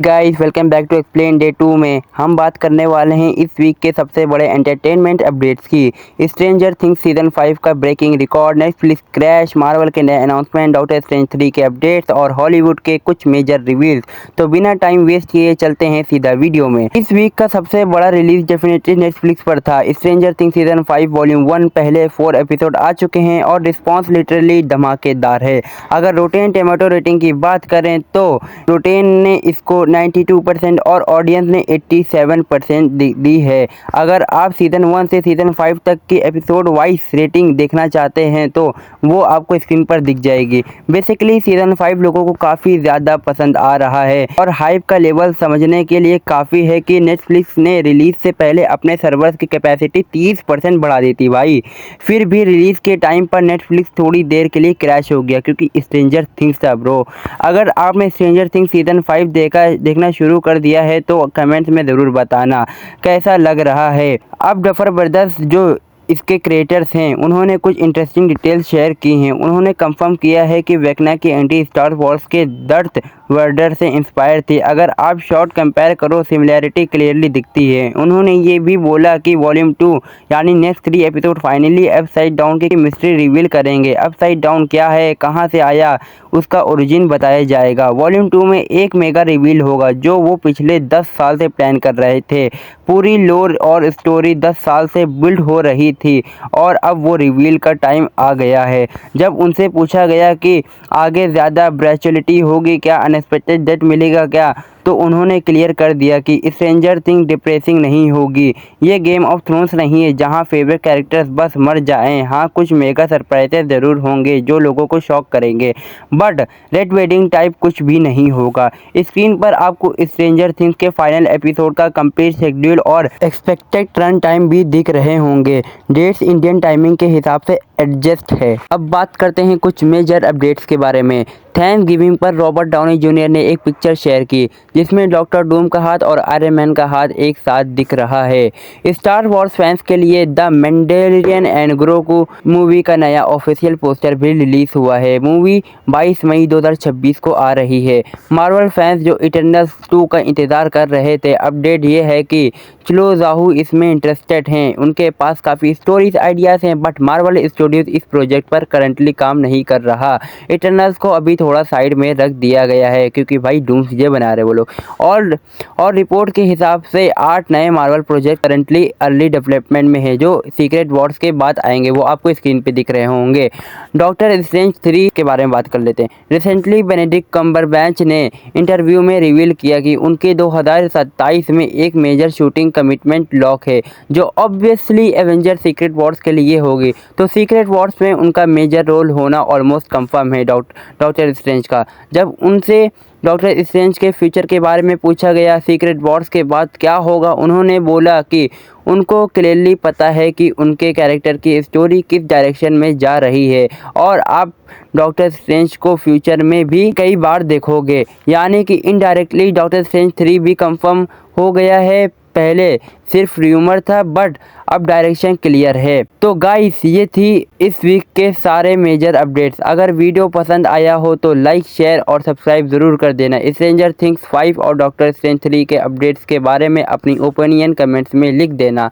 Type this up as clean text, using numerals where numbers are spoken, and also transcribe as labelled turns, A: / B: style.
A: Guys welcome back to explain day 2 में हम बात करने वाले हैं इस वीक के सबसे बड़े एंटरटेनमेंट अपडेट्स की। स्ट्रेंजर थिंग्स सीजन 5 का breaking record, Netflix crash, Marvel के नए अनाउंसमेंट, डॉक्टर स्ट्रेंज 3 के अपडेट्स और हॉलीवुड के कुछ मेजर रिवील्स। तो बिना टाइम वेस्ट किए चलते हैं सीधा वीडियो में। इस वीक का सबसे बड़ा रिलीज डेफिनेटली नेटफ्लिक्स पर था। स्ट्रेंजर थिंग्स सीजन 5 वॉल्यूम 1 पहले 4 एपिसोड आ चुके हैं और रिस्पॉन्स लिटरली धमाकेदार है। अगर रोटेन टोमेटो रेटिंग की बात करें तो रोटेन ने इसको 92% और ऑडियंस ने 87% दी है। अगर आप सीजन 1 से सीजन 5 तक की एपिसोड वाइज रेटिंग देखना चाहते हैं तो वो आपको स्क्रीन पर दिख जाएगी। बेसिकली सीजन 5 लोगों को काफ़ी ज़्यादा पसंद आ रहा है और हाइप का लेवल समझने के लिए काफ़ी है कि नेटफ्लिक्स ने रिलीज से पहले अपने सर्वर्स की कैपेसिटी 30% बढ़ा दी थी भाई। फिर भी रिलीज के टाइम पर नेटफ्लिक्स थोड़ी देर के लिए क्रैश हो गया क्योंकि स्ट्रेंजर थिंग्स था ब्रो। अगर आपने स्ट्रेंजर थिंग्स सीजन 5 देखना शुरू कर दिया है तो कमेंट्स में ज़रूर बताना कैसा लग रहा है। अब डफर ब्रदर्स जो इसके क्रिएटर्स हैं उन्होंने कुछ इंटरेस्टिंग डिटेल्स शेयर की हैं। उन्होंने कंफर्म किया है कि वेकना की एंटी स्टार वॉर्स के डर्थ वर्डर से इंस्पायर थी। अगर आप शॉर्ट कंपेयर करो सिमिलैरिटी क्लियरली दिखती है। उन्होंने ये भी बोला कि वॉल्यूम 2 यानी next 3 episode finally upside down की मिस्ट्री रिवील करेंगे। अपसाइड डाउन क्या है, कहाँ से आया, उसका ओरिजिन बताया जाएगा। वॉल्यूम 2 में एक मेगा रिवील होगा जो वो पिछले 10 साल से प्लान कर रहे थे। पूरी लोर और स्टोरी 10 साल से बिल्ड हो रही थी और अब वो रिवील का टाइम आ गया है। जब उनसे पूछा गया कि आगे ज़्यादा ब्रेचुअलिटी होगी क्या, अनएक्सपेक्टेड डेथ मिलेगा क्या, तो उन्होंने क्लियर कर दिया कि स्ट्रेंजर थिंग्स डिप्रेसिंग नहीं होगी। ये गेम ऑफ थ्रोन्स नहीं है जहां फेवरेट कैरेक्टर्स बस मर जाएं। हाँ, कुछ मेगा सरप्राइजेस ज़रूर होंगे जो लोगों को शॉक करेंगे, बट रेड वेडिंग टाइप कुछ भी नहीं होगा। स्क्रीन पर आपको स्ट्रेंजर थिंग्स के फाइनल एपिसोड का कंप्लीट शेड्यूल और एक्सपेक्टेड रन टाइम भी दिख रहे होंगे। डेट्स इंडियन टाइमिंग के हिसाब से एडजस्ट है। अब बात करते हैं कुछ मेजर अपडेट्स के बारे में। थैंक्सगिविंग पर रॉबर्ट डाउनी जूनियर ने एक पिक्चर शेयर की जिसमें डॉक्टर डूम का हाथ और आयरन मैन का हाथ एक साथ दिख रहा है। स्टार वॉर्स फैंस के लिए द मैंडेलियन एंड ग्रोकू मूवी का नया ऑफिशियल पोस्टर भी रिलीज हुआ है। मूवी 22 मई 2026 को आ रही है। मार्वल फैंस जो इटर्नल्स 2 का इंतजार कर रहे थे, अपडेट ये है कि चलो जाहू इसमें इंटरेस्टेड हैं। उनके पास काफ़ी स्टोरीज आइडियाज़ हैं बट मार्वल स्टूडियोज इस प्रोजेक्ट पर करंटली काम नहीं कर रहा। इटर्नल्स को अभी थोड़ा साइड में रख दिया गया है क्योंकि भाई डूम्सडे बना रहे वो लोग। और रिपोर्ट के हिसाब से 8 नए Marvel project currently early development में है जो सीक्रेट वॉर्स के बाद आएंगे। वो आपको स्क्रीन पे दिख रहे होंगे। डॉक्टर स्ट्रेंज 3 के बारे में बात कर लेते हैं। रिसेंटली बेनेडिक्ट कम्बरबैच ने इंटरव्यू में रिवील किया कि उनके 2027 में एक मेजर शूटिंग कमिटमेंट लॉक है जो ऑब्वियसली एवेंजर सीक्रेट वॉर्स के लिए होगी। तो सीक्रेट वॉर्स में उनका मेजर रोल होना ऑलमोस्ट कंफर्म है डॉक्टर स्ट्रेंज का। जब उनसे डॉक्टर स्ट्रेंज के फ्यूचर के बारे में पूछा गया सीक्रेट वॉर्स के बाद क्या होगा, उन्होंने बोला कि उनको क्लियरली पता है कि उनके कैरेक्टर की स्टोरी किस डायरेक्शन में जा रही है और आप डॉक्टर स्ट्रेंज को फ्यूचर में भी कई बार देखोगे। यानी कि इनडायरेक्टली डॉक्टर स्ट्रेंज 3 भी कंफर्म हो गया है। पहले सिर्फ र्यूमर था बट अब डायरेक्शन क्लियर है। तो गाइस ये थी इस वीक के सारे मेजर अपडेट्स। अगर वीडियो पसंद आया हो तो लाइक, शेयर और सब्सक्राइब ज़रूर कर देना। स्ट्रेंजर थिंग्स 5 और डॉक्टर स्ट्रेंज 3 के अपडेट्स के बारे में अपनी ओपिनियन कमेंट्स में लिख देना।